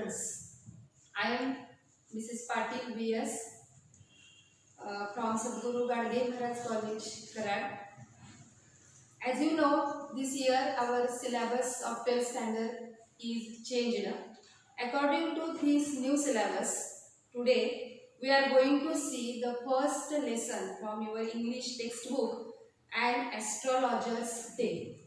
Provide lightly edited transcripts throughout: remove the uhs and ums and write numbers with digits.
students. I am Mrs. Patil V.S. From Sadhguru Gadge Maharaj College, Karad. As you know, this year our syllabus of 12th standard is changed. According to this new syllabus, today we are going to see the first lesson from your English textbook, 1Astrologers Day,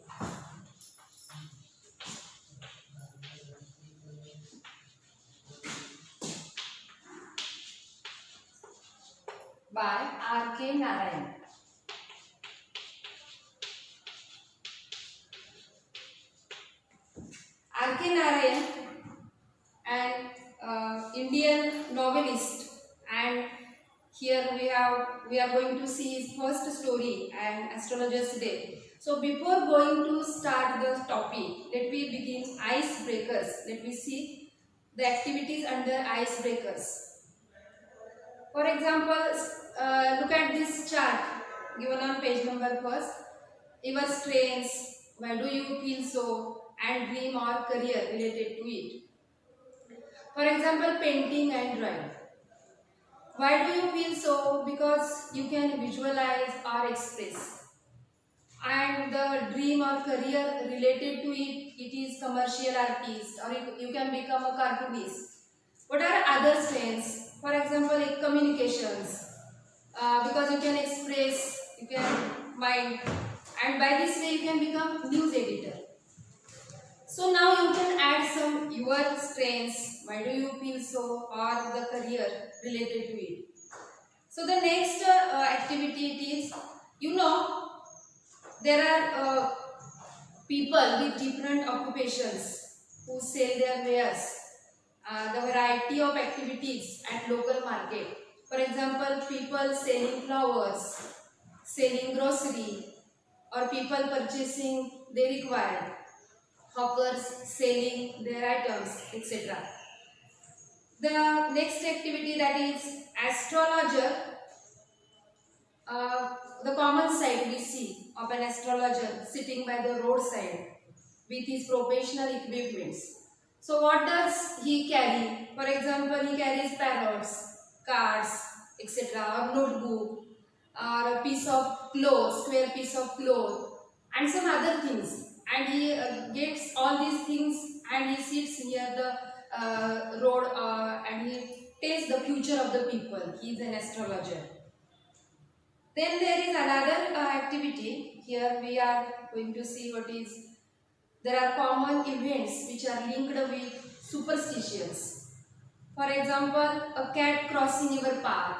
by R.K. Narayan. R.K. Narayan, an Indian novelist, and here we are going to see his first story, and Astrologers Day. So before going to start the topic, let me begin icebreakers. Let me see the activities under icebreakers. For example, look at this chart given on page number first. Your strengths, why do you feel so, and dream or career related to it. For example, painting and drawing. Why do you feel so? Because you can visualize or express. And the dream or career related to it, it is commercial artist, or you can become a cartoonist. What are other strengths? For example, like communications, because you can express, you can mind, and by this way you can become news editor. So now you can add some your strengths, why do you feel so, or the career related to it. So the next activity it is, you know, there are people with different occupations who sell their wares. The variety of activities at local market. For example, people selling flowers, selling grocery, or people purchasing they require, hawkers selling their items, etc. The next activity, that is astrologer. The common sight we see of an astrologer sitting by the roadside with his professional equipments. So what does he carry? For example, he carries parrots, cards, etc., or notebook, or a piece of cloth, square piece of cloth, and some other things. And he gets all these things and he sits near the road and he tells the future of the people. He is an astrologer. Then there is another activity. Here we are going to see what is. There are common events which are linked with superstitions. For example, a cat crossing your path,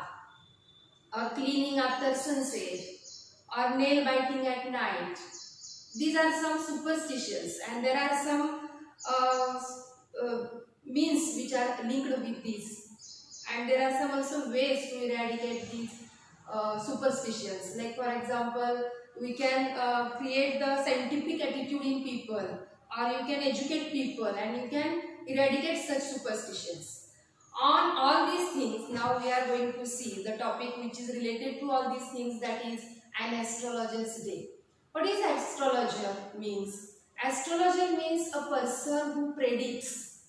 or cleaning after sunset, or nail biting at night. These are some superstitions, and there are some means which are linked with these. And there are some also ways to eradicate these superstitions. Like for example, we can create the scientific attitude in people, or you can educate people and you can eradicate such superstitions. On all these things, now we are going to see the topic which is related to all these things, that is an astrologer's day. What is astrologer means? Astrologer means a person who predicts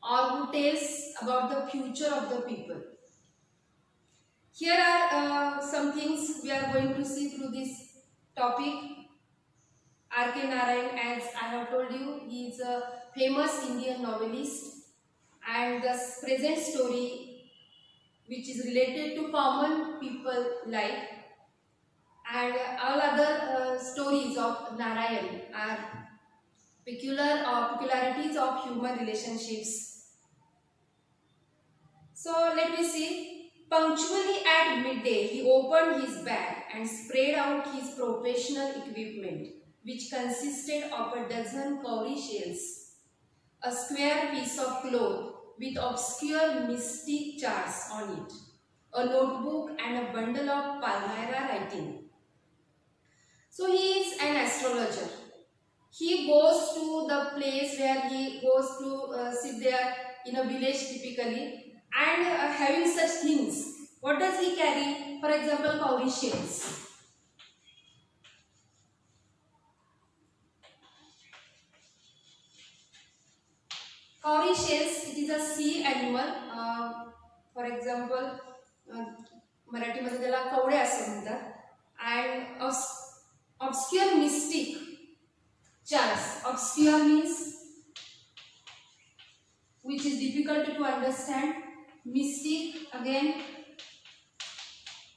or who tells about the future of the people. Here are some things we are going to see through this topic. R.K. Narayan, as I have told you, he is a famous Indian novelist, and the present story which is related to common people life, and all other stories of Narayan are peculiarities of human relationships. So let me see. Punctually at midday, he opened his bag and spread out his professional equipment, which consisted of a dozen cowrie shells, a square piece of cloth with obscure mystic charts on it, a notebook, and a bundle of Palmyra writing. So he is an astrologer. He goes to the place where he goes to sit there in a village typically, and having such things. What does he carry? For example, cowrie shells. Cowrie shells, it is a sea animal. For example, मराठीमध्ये त्याला कवडे असे म्हणतात. And obscure mystic charts. Obscure means which is difficult to understand. Mystic, again,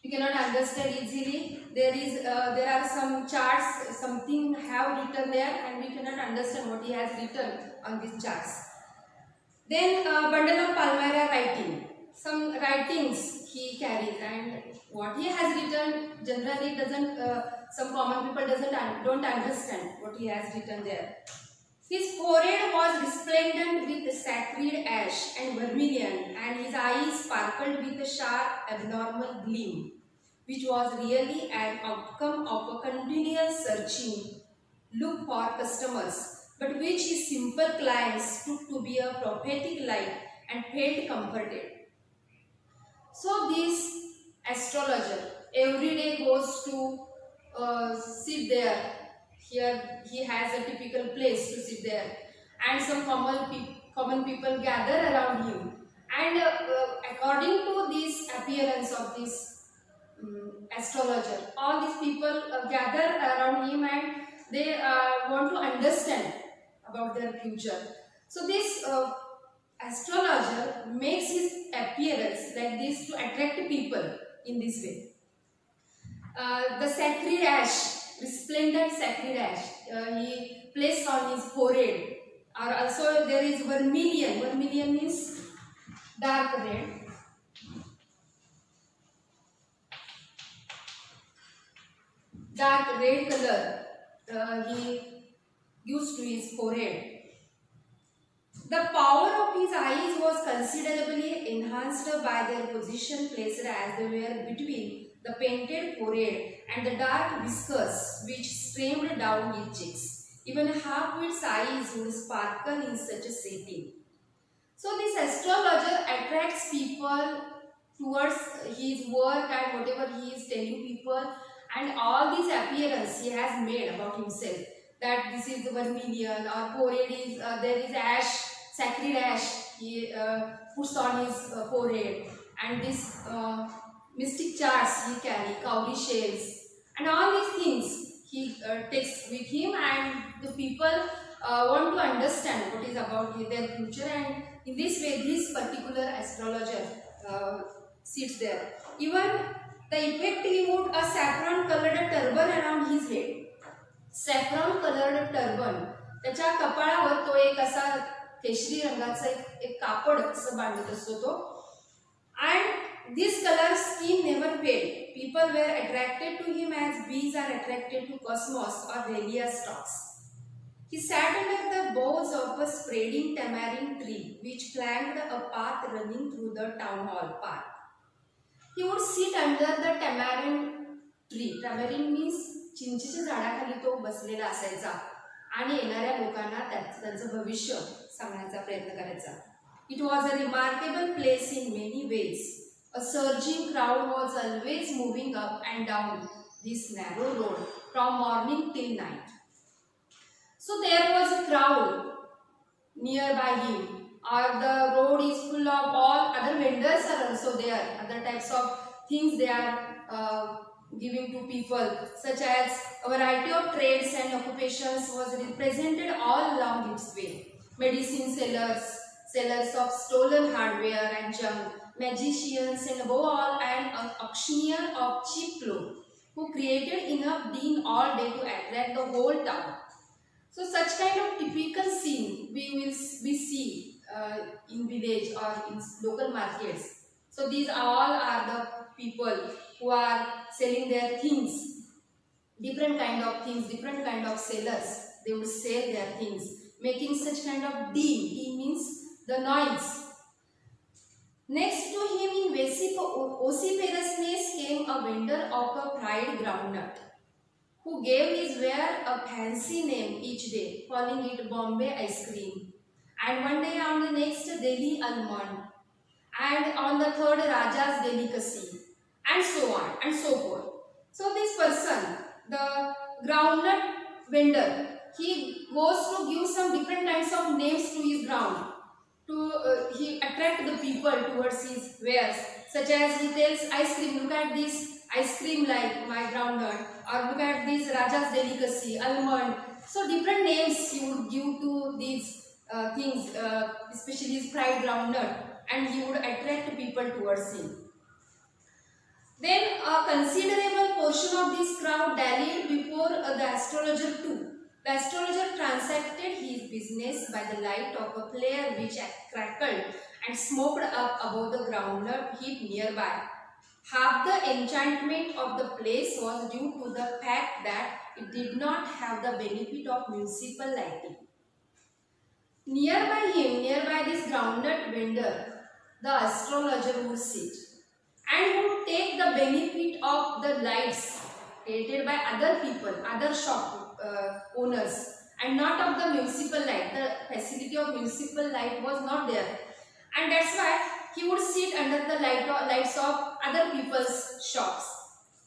you cannot understand easily. There are some charts, something have written there, and we cannot understand what he has written on these charts. Then bundle of Palmyra writing. Some writings he carries, and what he has written generally doesn't. Some common people don't understand what he has written there. His forehead was resplendent with sacred ash and vermilion, and his eyes sparkled with a sharp, abnormal gleam, which was really an outcome of a continuous searching look for customers, but which his simple clients took to be a prophetic light and felt comforted. So this astrologer every day goes to sit there. Here he has a typical place to sit there, and some common people gather around him. And according to this appearance of this astrologer, all these people gather around him, and they want to understand about their future. So this astrologer makes his appearance like this to attract people in this way. The sacred ash, resplendent sacred ash, he placed on his forehead. Or also there is vermilion. Vermilion means dark red. Dark red color he used to his forehead. The power of his eyes was considerably enhanced by their position placed as they were between the painted forehead and the dark whiskers which streamed down his cheeks. Even half-wit's eyes would sparkle in such a setting. So this astrologer attracts people towards his work and whatever he is telling people, and all this appearance he has made about himself, that this is the vermilion, or forehead is there is ash, sacred ash he puts on his forehead, and this mystic charts he carry, cowrie shells, and all these things he takes with him, and the people want to understand what is about their future, and in this way this particular astrologer sits there. Even the effect, he wore a saffron colored turban around his head. Saffron colored turban, त्याच्या कपाळावर तो एक असा केशरी रंगाचा एक कापड असं बांधत असतो तो. And this color scheme never failed. People were attracted to him as bees are attracted to cosmos or Dahlia stalks. He sat under the boughs of a spreading tamarind tree which flanked a path running through the town hall park. He would sit under the tamarind tree. Tamarind means चिंचेच्या झाडाखाली तो बसलेला असायचा आणि येणाऱ्या लोकांना त्यांचं भविष्य सांगण्याचा प्रयत्न करायचा. It was a remarkable place in many ways. A surging crowd was always moving up and down this narrow road from morning till night. So there was a crowd nearby him, or the road is full of all other vendors are also there. Other types of things they are giving to people, such as a variety of trades and occupations was represented all along its way. Medicine sellers, sellers of stolen hardware and junk, magicians, and above all an auctioneer of cheap clothes who created enough din all day to attract the whole town. So such kind of typical scene we see in village or in local markets. So these all are the people who are selling their things, different kind of things, different kind of sellers. They would sell their things, making such kind of din. Din means the noise. Next to him in vociferousness came a vendor of a fried groundnut, who gave his ware a fancy name each day, calling it Bombay ice cream, and one day on the next Delhi almond, and on the third Raja's delicacy, and so on and so forth. So this person, the groundnut vendor, he goes to give some different kinds of names to his ground he attract the people towards his wares, such as he tells ice cream, look at this ice cream like my groundnut, or look at this Raja's delicacy, almond. So different names he would give to these things, especially his fried groundnut, and he would attract people towards him. Then a considerable portion of this crowd dallied before the astrologer too. The astrologer transacted his business by the light of a flare which crackled and smoked up above the groundnut heap nearby. Half the enchantment of the place was due to the fact that it did not have the benefit of municipal lighting. Nearby this groundnut vendor, the astrologer would sit and would take the benefit of the lights created by other people, other shop owners, and not of the municipal light. The facility of municipal light was not there, and that's why he would sit under the lights of other people's shops.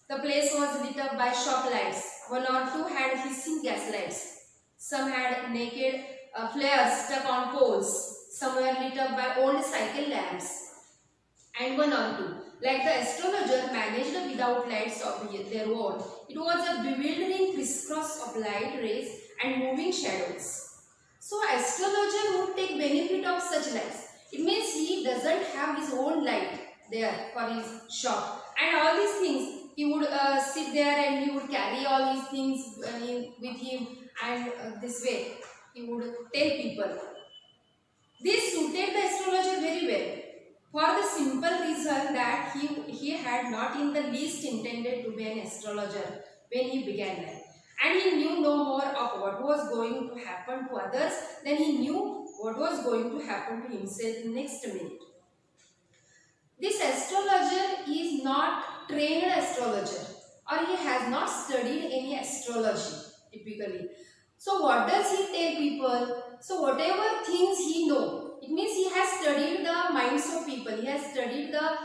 The place was lit up by shop lights. One or two had hissing gas lights. Some had naked flares stuck on poles. Some were lit up by old cycle lamps. And one or two, like the astrologer, managed without lights of their own. It was a bewildering crisscross of light rays and moving shadows. So astrologer would take benefit of such lights. It means he doesn't have his own light there for his shop. And all these things, he would sit there and he would carry all these things with him, and this way he would tell people. This suited the astrologer very well, for the simple reason that he had not in the least intended to be an astrologer when he began life. And he knew no more of what was going to happen to others than he knew what was going to happen to himself next minute. This astrologer is not trained astrologer, or he has not studied any astrology typically. So what does he tell people? So whatever things he knows, it means he has studied the minds of people. He has studied the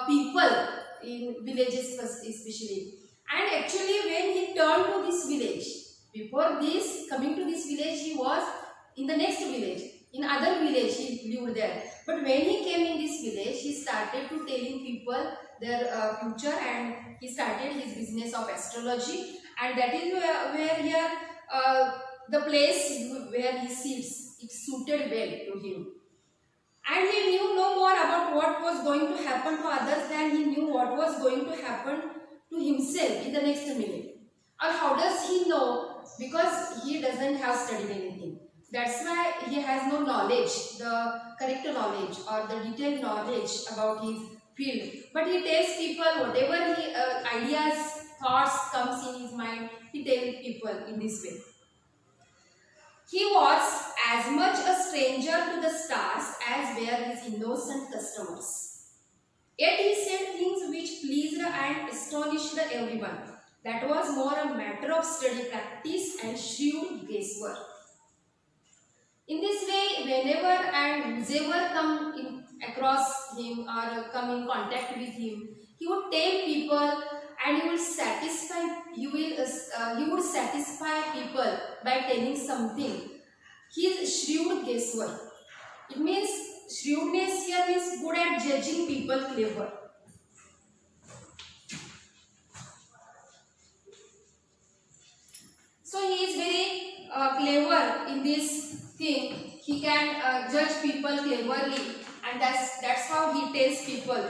people in villages especially. And actually when he turned to this village, before this, coming to this village, he was in the next village. In other village he lived there. But when he came in this village, he started to telling people their future, and he started his business of astrology. And that is where here the place where he sits, it suited well to him. And he knew no more about what was going to happen to others than he knew what was going to happen to himself in the next minute. Or how does he know? Because he doesn't have studied anything. That's why he has no knowledge, the correct knowledge or the detailed knowledge about his field. But he tells people whatever he, ideas, thoughts comes in his mind, he tells people in this way. He was as much a stranger to the stars as were his innocent customers. Yet he said things which pleased and astonished everyone. That was more a matter of study, practice and shrewd guesswork. In this way, whenever and whoever come across him or come in contact with him, he would tell people, and he would satisfy people by telling something. His shrewd guesswork. It means shrewdness here means good at judging people, clever. So he is very clever in this thing. He can judge people cleverly, and that's how he tells people.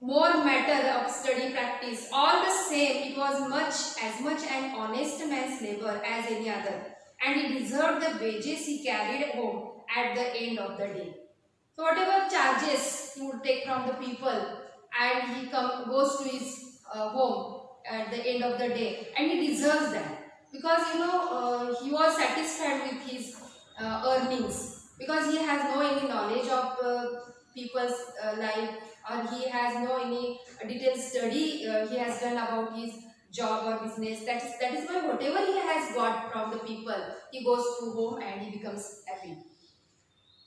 More matter of study practice. All the same, it was as much an honest man's labor as any other, and he deserved the wages he carried home at the end of the day. So whatever charges he would take from the people, and he goes to his home at the end of the day, and he deserves that, because he was satisfied with his earnings, because he has no any knowledge of people's life, or he has no any detailed study he has done about his job or business. That is why whatever he has got from the people, he goes to home and he becomes happy.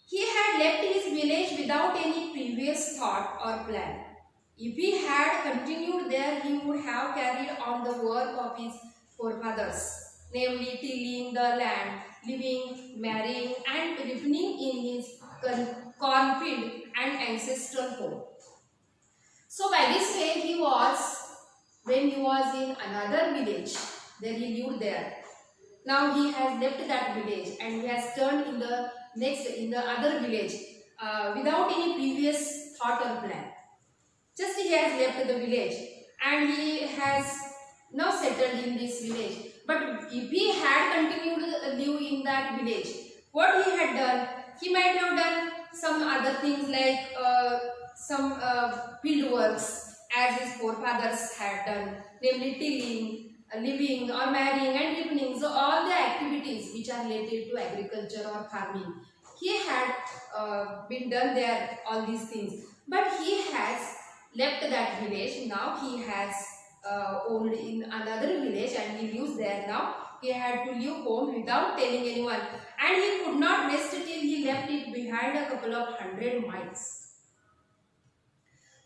He had left his village without any previous thought or plan. If he had continued there, he would have carried on the work of his forefathers, namely tilling the land, living, marrying and ripening in his cornfield and ancestral home. So by this way when he was in another village, there he lived there. Now he has left that village and he has turned in the other village without any previous thought or plan. Just he has left the village and he has now settled in this village. But if he had continued to live in that village, what he had done, he might have done some other things like some field works as his forefathers had done, namely tilling, living or marrying and ripening. So all the activities which are related to agriculture or farming, he had been done there, all these things. But he has left that village. Now he has owned in another village and he lives there now. He had to leave home without telling anyone, and he could not rest till he left it behind a couple of 100 miles.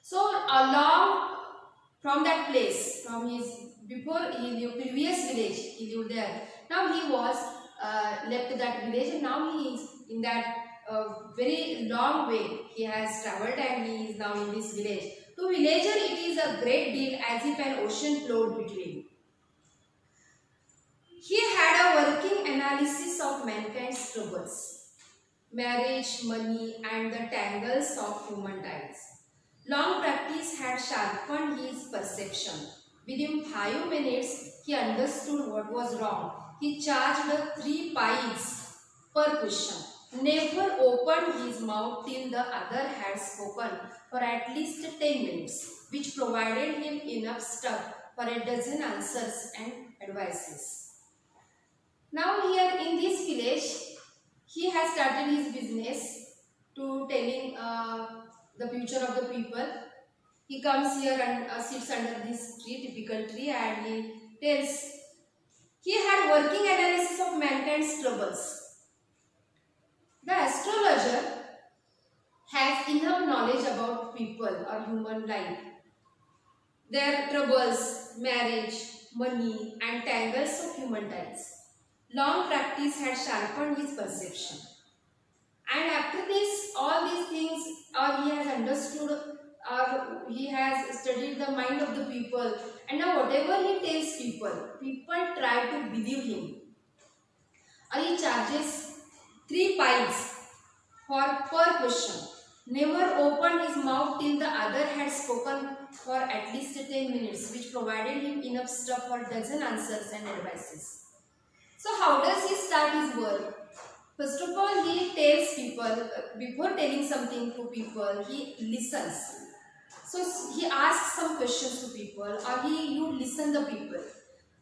So along from that place, from his before he lived previous village, he lived there. Now he was left that village and now he is in that very long way he has travelled and he is now in this village. To villager it is a great deal as if an ocean flowed between. He had a working analysis of mankind's troubles, marriage, money and the tangles of human ties. Long practice had sharpened his perception. Within 5 minutes, he understood what was wrong. He charged 3 pies per question. Never opened his mouth till the other had spoken for at least 10 minutes, which provided him enough stuff for a dozen answers and advices. Now here in this village, he has started his business to telling the future of the people. He comes here and sits under this tree, typical tree, and he tells. He had working analysis of mankind's troubles. The astrologer has enough knowledge about people or human life, their troubles, marriage, money, and tangles of human ties. Long practice had sharpened his perception. And after this, all these things, or he has understood, or he has studied the mind of the people, and now whatever he tells people, people try to believe him. Or he charges 3 pies per question. Never opened his mouth till the other had spoken for at least 10 minutes, which provided him enough stuff for dozen answers and advices. So how does he start his work? First of all, he tells people, before telling something to people, he listens. So he asks some questions to people, or you listen the people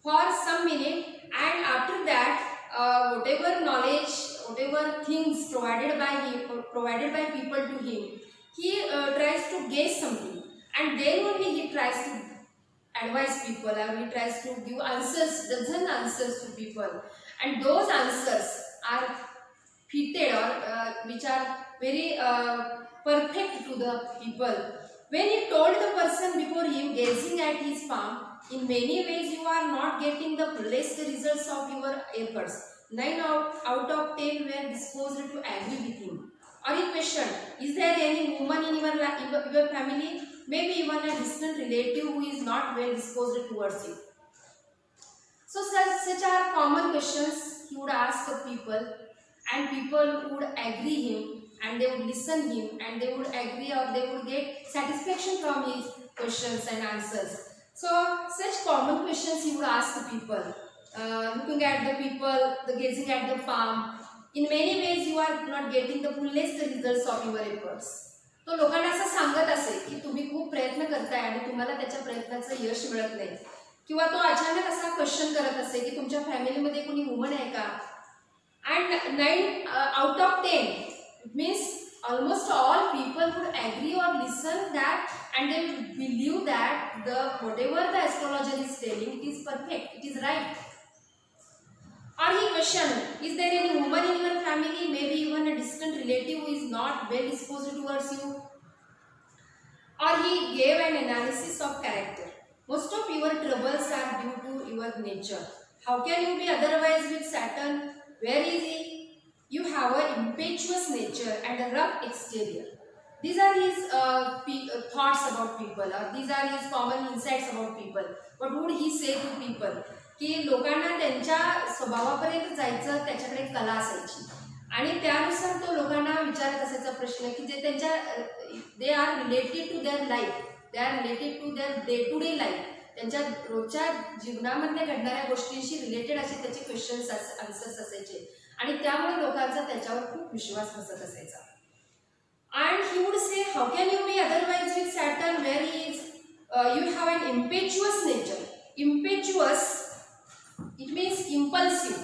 for some minute, and after that, whatever knowledge, whatever things provided by him, or provided by people to him, he tries to guess something, and then only he tries to advise people, or he tries to give answers, dozen answers to people, and those answers are fitted or which are very perfect to the people. When he told the person before him, gazing at his palm, in many ways you are not getting the fullest results of your efforts. 9 out of 10 were disposed to agree with him. Or he questioned, is there any woman in your family, maybe even a distant relative who is not well disposed towards you? So such are common questions he would ask the people, and people would agree him, and they would listen him, and they would agree, or they would get satisfaction from his questions and answers. So such common questions he would ask the people, looking at the people, the gazing at the palm. In many ways you are not getting the fullest results of your efforts. तो लोकांना असं सांगत असेल की तुम्ही खूप प्रयत्न करताय आणि तुम्हाला त्याच्या प्रयत्नाचं यश मिळत नाही, किंवा तो अचानक असा क्वेश्चन करत असेल की तुमच्या फॅमिलीमध्ये कोणी वुमन आहे का. And 9 out of 10 means almost all people would agree or listen that, and they would believe that whatever the astrologer is telling, it is perfect, it is right. Or he questioned, is there any woman in your family, maybe even a distant relative who is not well disposed towards you? Or he gave an analysis of character. Most of your troubles are due to your nature. How can you be otherwise with Saturn? Where is he? You have an impetuous nature and a rough exterior. These are his thoughts about people, or these are his common insights about people. What would he say to people? की लोकांना त्यांच्या स्वभावापर्यंत जायचं, त्याच्याकडे कला असायची आणि त्यानुसार तो लोकांना विचारत असायचा प्रश्न की जे त्यांच्या they are related to their life, they are related to their day to day life, त्यांच्या रोजच्या जीवनामध्ये घडणाऱ्या गोष्टींशी रिलेटेड असे त्याचे क्वेश्चन्स आन्सर्स असायचे आणि त्यामुळे लोकांचा त्याच्यावर खूप विश्वास बसत असायचा. And he would say, how can you be otherwise with Saturn where he is? You have an impetuous nature. Impetuous, it means impulsive.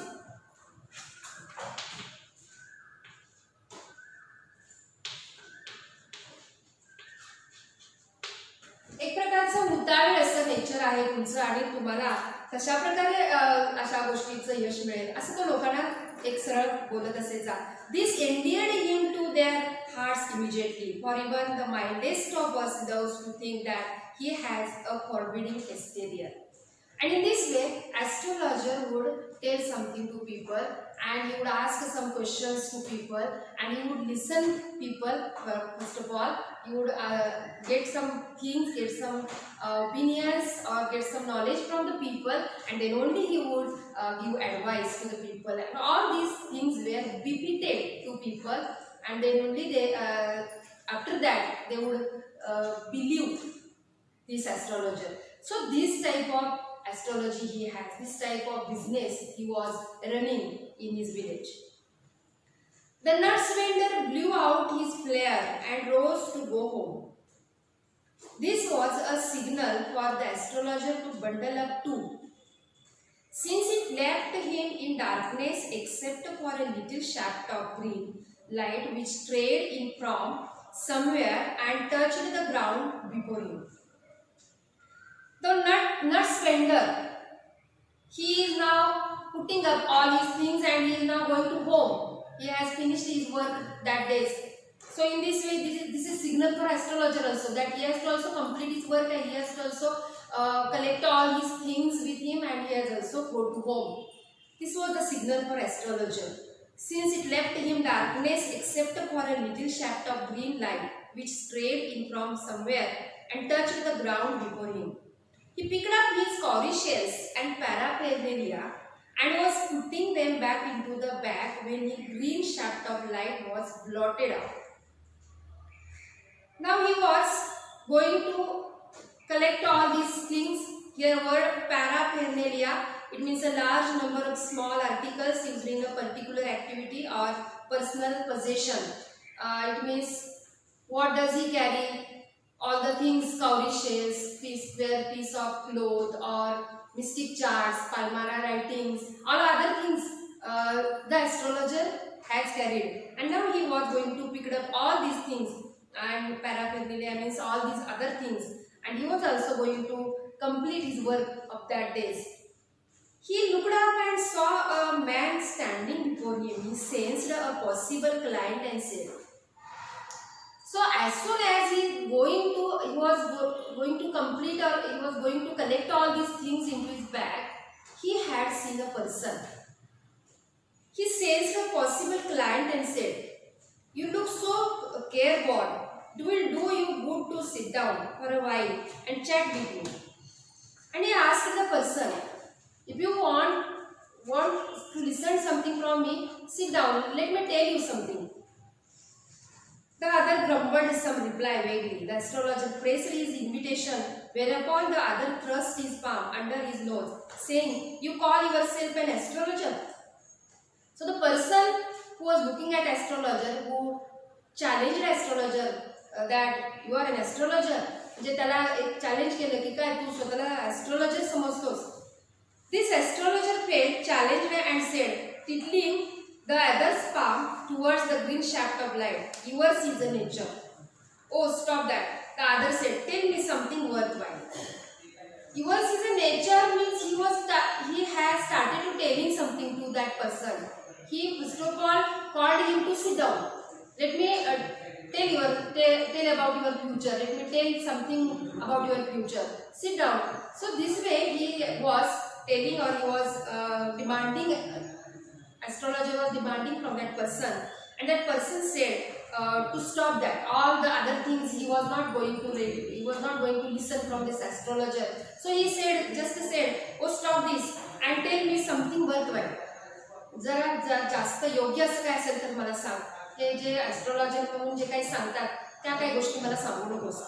एक प्रकारचं उतावीळ असं नेचर आहे तुमचं आणि तुम्हाला कशा प्रकारे अशा गोष्टीचं यश मिळेल असं तो लोकांना एक सरळ बोलत असायचा. This endeared him to their hearts immediately, for even the mildest of us those who think that he has a forbidding exterior. And in this way, astrologer would tell something to people, and he would ask some questions to people, and he would listen people. First of all, he would get some things, get some opinions, or get some knowledge from the people, and then only he would give advice to the people. And all these things were repeated to people, and then only they after that they would believe this astrologer. So this type of astrology he has, this type of business he was running in his village. The nuts vendor blew out his flare and rose to go home. This was a signal for the astrologer to bundle up too, since it left him in darkness except for a little shaft of green light which strayed in from somewhere and touched the ground before him. The nuts vendor, he is now putting up all his things and he is now going to home. He has finished his work that day. So in this way, this is signal for astrologer also, that he has to also complete his work and he has to also collect all his things with him and he has also go to home. This was the signal for astrologer. Since it left him darkness except for a little shaft of green light which strayed in from somewhere and touched the ground before him. He picked up his cowrie shells and paraphernalia and was putting them back into the bag when the green shaft of light was blotted out. Now he was going to collect all these things. Here word paraphernalia, it means a large number of small articles used in a particular activity or personal possession. It means what does he carry? All the things, cowrie shells, piece of cloth or mystic charts, palmara writings, all other things the astrologer has carried. And now he was going to pick up all these things, and paraphernalia means all these other things. And he was also going to complete his work of that day. He looked up and saw a man standing before him. He sensed a possible client and said, so as soon as he was going to complete or he was going to collect all these things into his bag, he had seen a person. He sensed a possible client and said, you look so careworn. It will do you good to sit down for a while and chat with me. And he asked the person, if you want to listen something from me, sit down, let me tell you something. The other grumbled some reply vaguely. The astrologer pressed his invitation, whereupon the other thrust his palm under his nose, saying, you call yourself an astrologer? So the person who was looking at astrologer, who challenged astrologer that you are an astrologer, म्हणजे त्याला एक challenge केलं की काय तू स्वतःला astrologer समजतोस. This astrologer felt challenged and said, tittling the other's palm towards the green shaft of light, yours is the nature. Oh, stop that. The other said, tell me something worthwhile. Yours is a nature means he has started to telling something to that person. He first of all called him to sit down. Let me tell about your future. Let me tell something about your future. Sit down. So this way he was telling, or he was demanding, astrologer was demanding from that person, and that person said to stop that. All the other things he was not going to read, he was not going to listen from this astrologer. So he said, just said, oh stop this and tell me something worthwhile. जरा जास्त योग्य असं काय असेल तर मला सांग. हे जे astrologer म्हणून जे काही सांगतात त्या काही गोष्टी मला सांगू नकोस.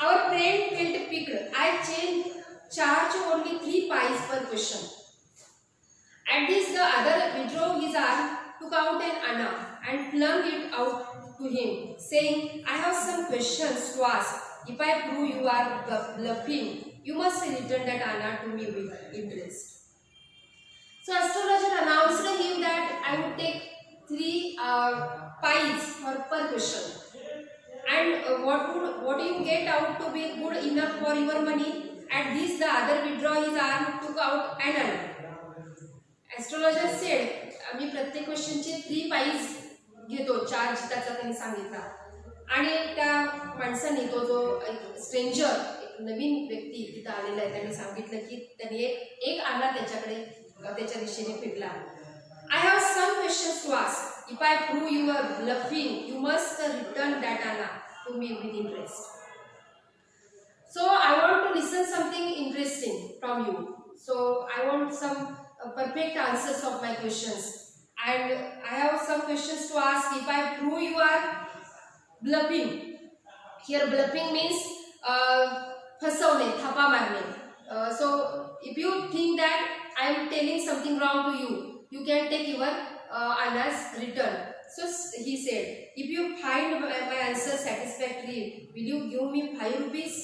Our friend felt piqued. I charge only 3 pies per question. At this, the other withdrew his arm, took out an anna, and flung it out to him, saying, I have some questions to ask. If I prove you are bluffing, you must return that anna to me with interest. So astrologer announced him that I would take 3 pies per question. And what do you get out to be good enough for your money? At this, the other withdrew his arm, took out an anna. Astrologer said, मी प्रत्येक क्वेश्चनचे 3 Pius घेतो, charge त्याचा त्यांनी सांगितला. आणि त्या माणसाने, तो जो एक स्ट्रेंजर, एक नवीन व्यक्ती तिथं आलेला आहे, त्यांनी सांगितलं की त्यांनी एक आणा त्याच्याकडे, त्याच्या दिशेने फिरला. I have some questions to ask. If I prove you are bluffing, you must return that anna to me with interest. So I want to listen something interesting from you. So I want some perfect answers of my questions, and I have some questions to ask. If I prove you are bluffing, here bluffing means फसवणे, Thapa मारणे. So if you think that I am telling something wrong to you, you can take your anna's return. So he said, if you find my answer satisfactory, will you give me 5 rupees?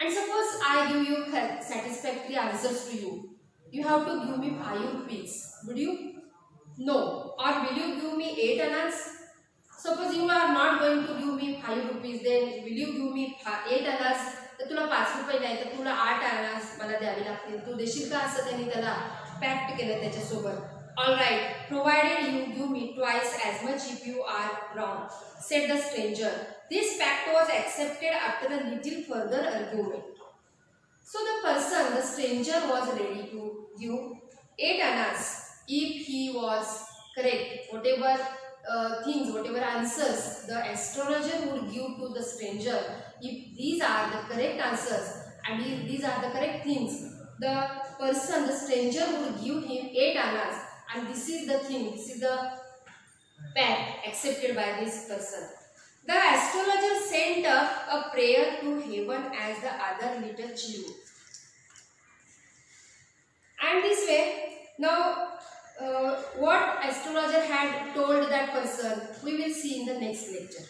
And suppose I give you satisfactory answers to you, you have to give me 5 rupees. Would you? No. Or will you give me 8 annas? Suppose you are not going to give me 5 rupees, then will you give me 8 annas? तर तुला 5 रुपये नाही तर तुला 8 annas मला द्यावी लागतील. तू देशील का? असं त्यांनी त्याला पॅक्ट केलं त्याच्यासोबत. All right, provided you give me twice as much if you are wrong, said the stranger. This pact was accepted after a little further argument. So the person, the stranger, was ready to give 8 annas if he was correct. Whatever things, whatever answers the astrologer would give to the stranger, if these are the correct answers and if these are the correct things, the person, the stranger, would give him 8 annas. And this is the thing, this is the pact accepted by this person. The astrologer sent up a prayer to heaven as the other little child. And this way, now what astrologer had told that person, we will see in the next lecture.